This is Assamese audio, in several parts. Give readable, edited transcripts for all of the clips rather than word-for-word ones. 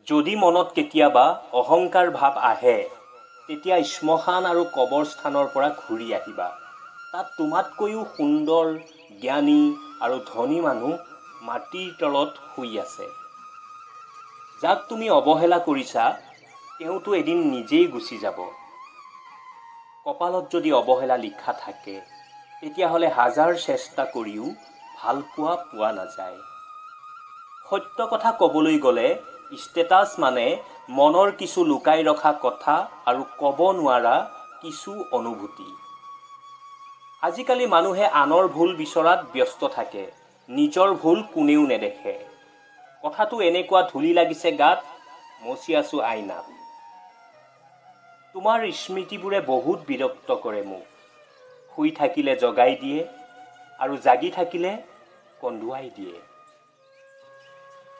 যদি মনত কেতিয়াবা অহংকাৰ ভাৱ আহে তেতিয়া শ্মশান আৰু কবৰস্থানৰ পৰা ঘূৰি আহিবা। তাত তোমাতকৈও সুন্দৰ, জ্ঞানী আৰু ধনী মানুহ মাটিৰ তলত শুই আছে। যাক তুমি অৱহেলা কৰিছা তেওঁতো এদিন নিজেই গুচি যাব। কপালত যদি অৱহেলা লিখা থাকে তেতিয়াহ'লে হাজাৰ চেষ্টা কৰিও ভালপোৱা পোৱা নাযায়। সত্য কথা ক'বলৈ গ'লে ষ্টেটাছ মানে মনৰ কিছু লুকাই ৰখা কথা আৰু ক'ব নোৱাৰা কিছু অনুভূতি। আজিকালি মানুহে আনৰ ভুল বিচৰাত ব্যস্ত থাকে, নিজৰ ভুল কোনেও নেদেখে। কথাটো এনেকুৱা, ধূলি লাগিছে গাত, মচি আছো আইনাত। তোমাৰ স্মৃতিবোৰে বহুত বিৰক্ত কৰে মোক। শুই থাকিলে জগাই দিয়ে আৰু জাগি থাকিলে কন্দুৱাই দিয়ে।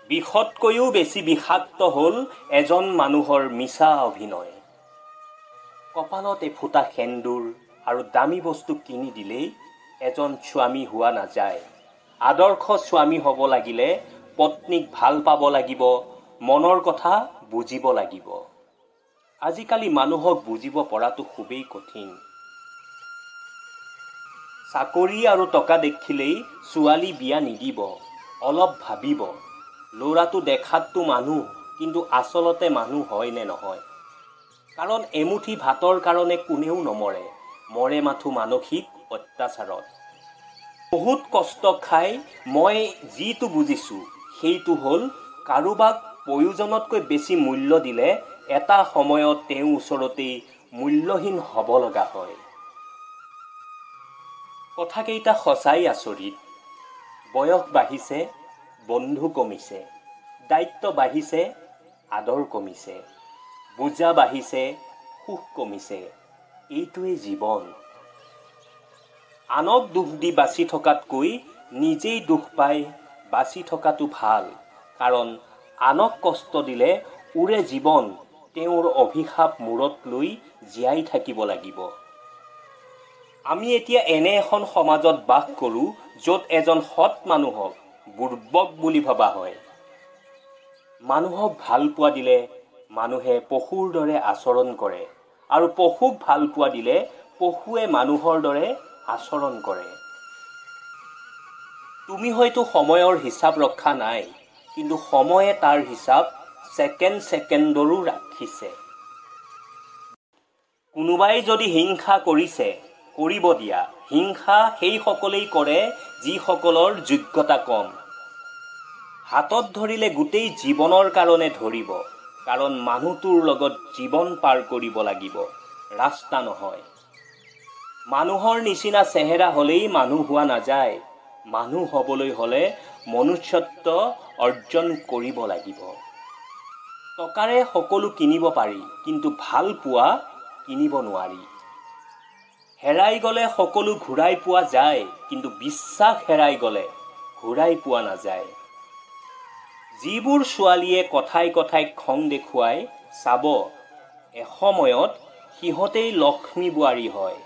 বিষতকৈও বেছি বিষাক্ত হ'ল এজন মানুহৰ মিছা অভিনয়। কপালত এফুটা সেন্দুৰ আৰু দামী বস্তু কিনি দিলেই এজন স্বামী হোৱা নাযায়। আদৰ্শ স্বামী হ'ব লাগিলে পত্নীক ভাল পাব লাগিব, মনৰ কথা বুজিব লাগিব। আজিকালি মানুহক বুজিব পৰাটো খুবেই কঠিন। চাকৰি আৰু টকা দেখিলেই ছোৱালী বিয়া নিদিব, অলপ ভাবিব। ল'ৰাটো দেখাততো মানুহ, কিন্তু আচলতে মানুহ হয় নে নহয়। কাৰণ এমুঠি ভাতৰ কাৰণে কোনেও নমৰে, মৰে মাথো মানসিক অত্যাচাৰত। বহুত কষ্ট খাই মই যিটো বুজিছোঁ সেইটো হ'ল, কাৰোবাক প্ৰয়োজনতকৈ বেছি মূল্য দিলে এটা সময়ত তেওঁৰ ওচৰতেই মূল্যহীন হ'ব লগা হয়। কথাকেইটা সঁচাই আচৰিত। বয়স বাঢ়িছে, বন্ধু কমিছে, দায়িত্ব বাঢ়িছে, আদৰ কমিছে, বোজা বাঢ়িছে, সুখ কমিছে। এইটোৱেই জীৱন। আনক দুখ দি বাচি থকাতকৈ নিজেই দুখ পাই বাচি থকাটো ভাল। কাৰণ আনক কষ্ট দিলে উৰে জীৱন, তেওঁৰ অভিশাপ মূৰত লৈ জীয়াই থাকিব লাগিব। আমি এতিয়া এনে এখন সমাজত বাস কৰোঁ য'ত এজন সৎ মানুহক বুৰ্বক বুলি ভবা হয়। মানুহক ভাল পোৱা দিলে মানুহে পশুৰ দৰে আচৰণ কৰে আৰু পশুক ভাল পোৱা দিলে পশুৱে মানুহৰ দৰে আচৰণ কৰে। তুমি হয়তো সময়ৰ হিচাপ ৰখা নাই, কিন্তু সময়ে তাৰ হিচাপ ছেকেণ্ডৰো ৰাখিছে। কোনোবাই যদি হিংসা কৰিছে, কৰিব দিয়া। হিংসা সেইসকলেই কৰে যিসকলৰ যোগ্যতা কম। হাতত ধৰিলে গোটেই জীৱনৰ কাৰণে ধৰিব, কাৰণ মানুহটোৰ লগত জীৱন পাৰ কৰিব লাগিব, ৰাস্তা নহয়। মানুহৰ নিচিনা চেহেৰা হ'লেই মানুহ হোৱা নাযায়। মানুহ হ'বলৈ হ'লে মনুষ্যত্ব অৰ্জন কৰিব লাগিব। টকাৰে সকলো কিনিব পাৰি, কিন্তু ভাল পোৱা কিনিব নোৱাৰি। হেৰাই গ'লে সকলো ঘূৰাই পোৱা যায়, কিন্তু বিশ্বাস হেৰাই গ'লে ঘূৰাই পোৱা নাযায়। যিবোৰ ছোৱালীয়ে কথাই কথাই খং দেখুৱাই, চাব এসময়ত সিহঁতেই লক্ষ্মী বোৱাৰী হয়।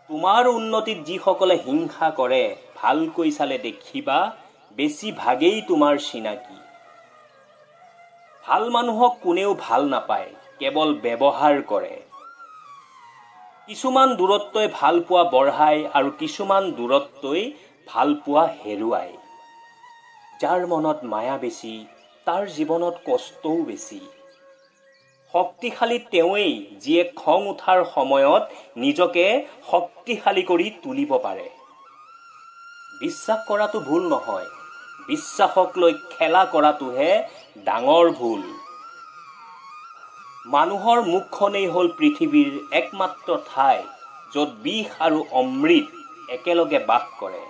তোমাৰ উন্নতিত যিসকলে হিংসা কৰে, ভালকৈ চালে দেখিবা বেছিভাগেই তোমাৰ চিনাকি। ভাল মানুহক কোনেও ভাল নাপায়, কেৱল ব্যৱহাৰ কৰে। কিছুমান দূৰত্বই ভাল পোৱা বঢ়ায় আৰু কিছুমান দূৰত্বই ভাল পোৱা হেৰুৱায়। যাৰ মনত মায়া বেছি, তাৰ জীৱনত কষ্টও বেছি। শক্তিশালী তেওঁৱেই যিয়ে খং উঠাৰ সময়ত নিজকে শক্তিশালী কৰি তুলিব পাৰে। বিশ্বাস কৰাটো ভুল নহয়, বিশ্বাসক লৈ খেলা কৰাটোহে ডাঙৰ ভুল। মানুহৰ মুখখনেই হ'ল পৃথিৱীৰ একমাত্ৰ ঠাই য'ত বিষ আৰু অমৃত একেলগে বাস কৰে।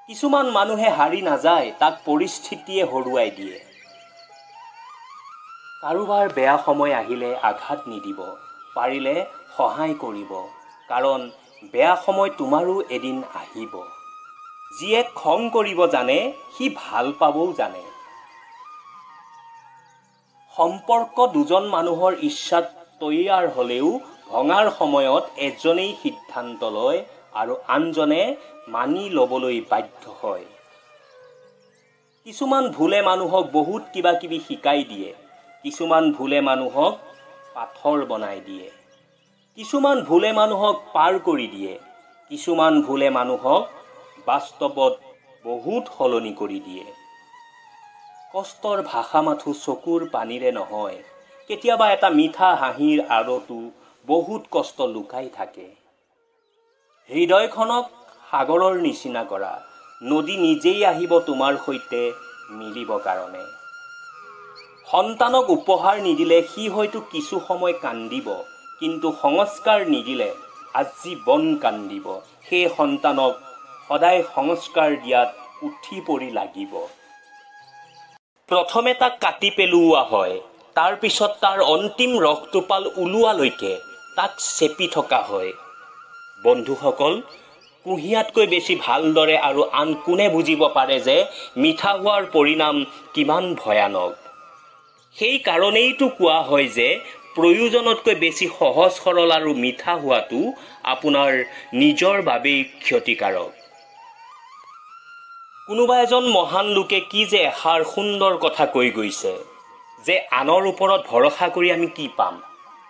কিছুমান মানুহে হাৰি নাযায়, তাক পৰিস্থিতিয়ে হৰুৱাই দিয়ে। কাৰোবাৰ বেয়া সময় আহিলে আঘাত নিদিব, পাৰিলে সহায় কৰিব, কাৰণ বেয়া সময় তোমাৰো এদিন আহিব। যিয়ে খং কৰিব জানে, সি ভাল পাবও জানে। সম্পৰ্ক দুজন মানুহৰ ইচ্ছাত তৈয়াৰ হ'লেও ভঙাৰ সময়ত এজনেই সিদ্ধান্ত লয় আৰু আনজনে মানি ল'বলৈ বাধ্য হয়। কিছুমান ভুলে মানুহক বহুত কিবা কিবি শিকাই দিয়ে, কিছুমান ভুলে মানুহক পাথৰ বনাই দিয়ে, কিছুমান ভুলে মানুহক পাৰ কৰি দিয়ে, কিছুমান ভুলে মানুহক বাস্তৱত বহুত সলনি কৰি দিয়ে। কষ্টৰ ভাষা মাথো চকুৰ পানীৰে নহয়, কেতিয়াবা এটা মিঠা হাঁহিৰ আঁৰতো বহুত কষ্ট লুকাই থাকে। হৃদয়খনক সাগৰৰ নিচিনা কৰা, নদী নিজেই আহিব তোমাৰ সৈতে মিলিব কাৰণে। সন্তানক উপহাৰ নিদিলে সি হয়তো কিছু সময় কান্দিব, কিন্তু সংস্কাৰ নিদিলে আজীৱন কান্দিব। সেই সন্তানক সদায় সংস্কাৰ দিয়াত উঠি পৰি লাগিব। প্ৰথমে তাক কাটি পেলোৱা হয়, তাৰ পিছত তাৰ অন্তিম ৰসটোপাল ওলোৱালৈকে তাক চেপি থকা হয়। বন্ধুসকল, কুঁহিয়াতকৈ বেছি ভালদৰে আৰু আন কোনে বুজিব পাৰে যে মিঠা হোৱাৰ পৰিণাম কিমান ভয়ানক। সেই কাৰণেইতো কোৱা হয় যে প্ৰয়োজনতকৈ বেছি সহজ সৰল আৰু মিঠা হোৱাটো আপোনাৰ নিজৰ বাবেই ক্ষতিকাৰক। কোনোবা এজন মহান লোকে কি যে এষাৰ সুন্দৰ কথা কৈ গৈছে যে আনৰ ওপৰত ভৰসা কৰি আমি কি পাম,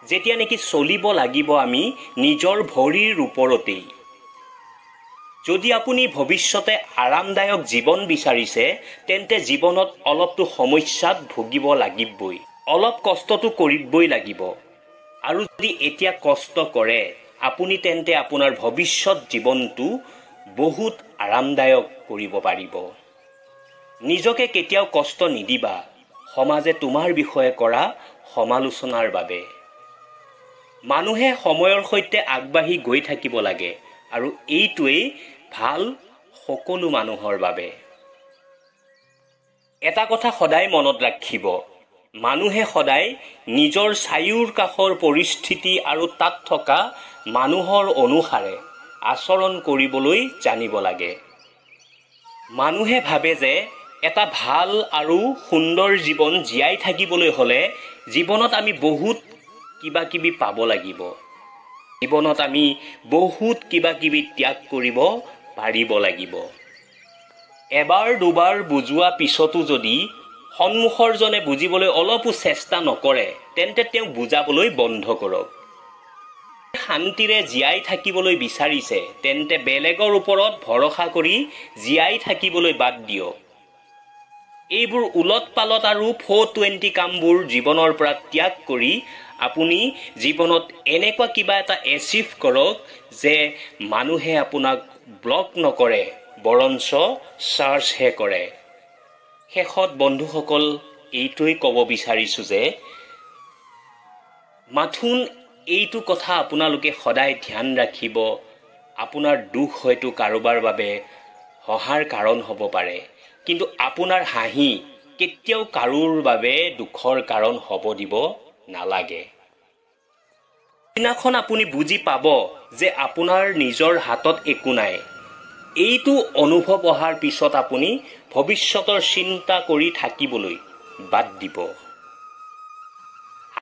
যেতিয়া নেকি চলিব লাগিব আমি নিজৰ ভৰিৰ ওপৰতেই। যদি আপুনি ভৱিষ্যতে আৰামদায়ক জীৱন বিচাৰিছে, তেন্তে জীৱনত অলপতো সমস্যাত ভুগিব লাগিবই, অলপ কষ্টটো কৰিবই লাগিব। আৰু যদি এতিয়া কষ্ট কৰে আপুনি, তেন্তে আপোনাৰ ভৱিষ্যত জীৱনটো বহুত আৰামদায়ক কৰিব পাৰিব। নিজকে কেতিয়াও কষ্ট নিদিবা সমাজে তোমাৰ বিষয়ে কৰা সমালোচনাৰ বাবে। মানুহে সময়ৰ সৈতে আগবাঢ়ি গৈ থাকিব লাগে, আৰু এইটোৱেই ভাল সকলো মানুহৰ বাবে। এটা কথা সদায় মনত ৰাখিব, মানুহে সদায় নিজৰ চাৰিওৰ কাষৰ পৰিস্থিতি আৰু তাত থকা মানুহৰ অনুসাৰে আচৰণ কৰিবলৈ জানিব লাগে। মানুহে ভাবে যে এটা ভাল আৰু সুন্দৰ জীৱন জীয়াই থাকিবলৈ হ'লে জীৱনত আমি বহুত কিবা কিবি পাব লাগিব, জীৱনত আমি বহুত কিবা কিবি ত্যাগ কৰিব পাৰিব লাগিব। এবাৰ দুবাৰ বুজোৱা পিছতো যদি সন্মুখৰজনে বুজিবলৈ অলপো চেষ্টা নকৰে, তেন্তে তেওঁক বুজাবলৈ বন্ধ কৰক। শান্তিৰে জীয়াই থাকিবলৈ বিচাৰিছে, তেন্তে বেলেগৰ ওপৰত ভৰসা কৰি জীয়াই থাকিবলৈ বাদ দিয়ক। এইবোৰ উলট পালট আৰু 420 কামবোৰ জীৱনৰ পৰা ত্যাগ কৰি আপুনি জীৱনত এনেকুৱা কিবা এটা এচিভ কৰক যে মানুহে আপোনাক ব্লক নকৰে, বৰঞ্চ চাৰ্চহে কৰে। শেষত বন্ধুসকল এইটোৱেই ক'ব বিচাৰিছোঁ যে মাথোন এইটো কথা আপোনালোকে সদায় ধ্যান ৰাখিব, আপোনাৰ দুখ হয়তো কাৰোবাৰ বাবে হহাৰ কাৰণ হ'ব পাৰে, কিন্তু আপোনাৰ হাঁহি কেতিয়াও কাৰোৰ বাবে দুখৰ কাৰণ হ'ব দিব নালাগে। দিনাখন আপুনি বুজি পাব যে আপোনাৰ নিজৰ হাতত একো নাই। এইটো অনুভৱ অহাৰ পিছত আপুনি ভৱিষ্যতৰ চিন্তা কৰি থাকিবলৈ বাদ দিব।